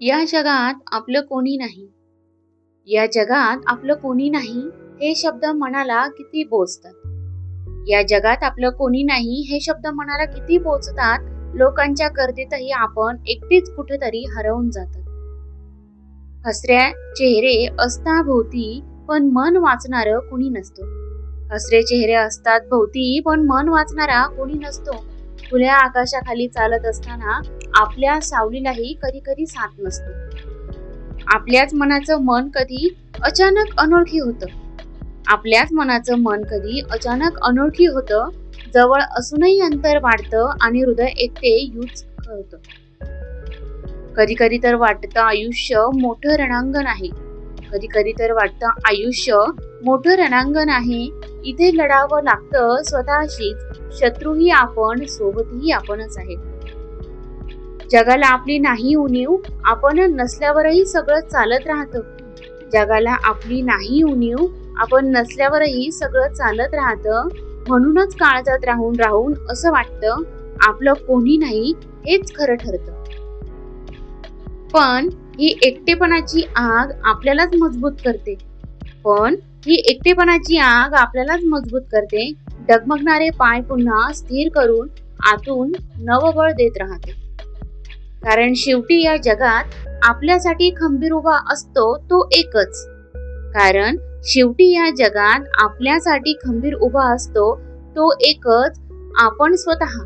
या जगात आपलं कोणी नाही. या जगात आपलं कोणी नाही हे शब्द मनाला किती बोचतात. या जगात आपलं कोणी नाही हे शब्द मनाला किती बोचतात. लोकांच्या गर्दीतही आपण एकटीच कुठेतरी हरवून जातात. हसऱ्या चेहरे असता भोवती पण मन वाचणारं कोणी नसतो. हसरे चेहरे असतात भोवती पण मन वाचणारा कोणी नसतो. खुल्या आकाशाखाली चालत असताना आपल्या सावलीलाही कधी कधी साथ नसतो. आपल्याच मनाचं मन कधी अचानक अनोळखी होतं. आपल्याच मनाचं मन कधी अचानक अनोळखी होतं. जवळ असूनही अंतर वाढतं आणि हृदय एकटे यूज करतं. कधी कधी तर वाटतं आयुष्य मोठं रणांगण आहे. कधी कधी तर वाटतं आयुष्य मोठं रणांगण आहे. इथे लढावं लागतं स्वतःशीच. शत्रूही आपण, सोबतही आपणच आहे. जगाला आपली नाही उणीव, आपण नसल्यावरही सगळं चालत राहतं. जगाला आपली नाही उणीव, आपण नसल्यावरही सगळं चालत राहतं. म्हणूनच काळजात राहून राहून असं वाटतं आपलं कोणी नाही हेच खरं ठरतं. पण ही एकटेपणाची आग आपल्यालाच मजबूत करते. डगमगणारे पाय पुन्हा स्थिर करून आतून नवबळ देत राहते. कारण शेवटी या जगात आपल्यासाठी खंबीर उभा असतो तो एकच. आपण स्वतः.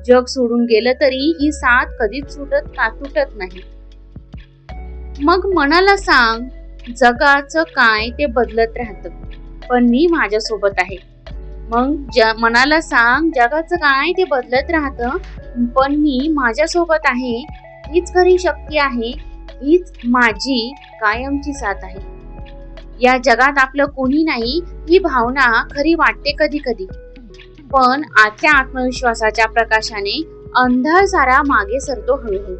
जग सोडून गेलं तरी ही साथ कधीच तुटत नाही. मग मनाला सांग, जगाचं काय ते बदलत राहतं, पण मी माझ्यासोबत आहे. मनाला सांग, जगाचं काय ते बदलत राहतं, पण मी माझ्यासोबत आहे. हीच खरी शक्ती आहे. हीच माझी कायमची साथ आहे. या जगात आपलं कोणी नाही ही भावना खरी वाटते कधी कधी, पण आतल्या आत्मविश्वासाच्या प्रकाशाने अंधार सारा मागे सरतो हळूहळू.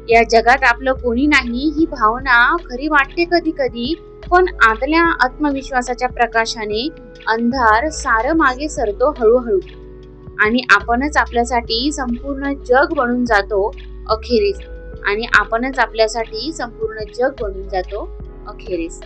या जगात आपलं कोणी नाही ही भावना खरी वाटते कधी कधी, पण आतल्या आत्मविश्वासाच्या प्रकाशाने अंधार सारं मागे सरतो हळूहळू. आणि आपणच आपल्यासाठी संपूर्ण जग बनून जातो अखेरीस.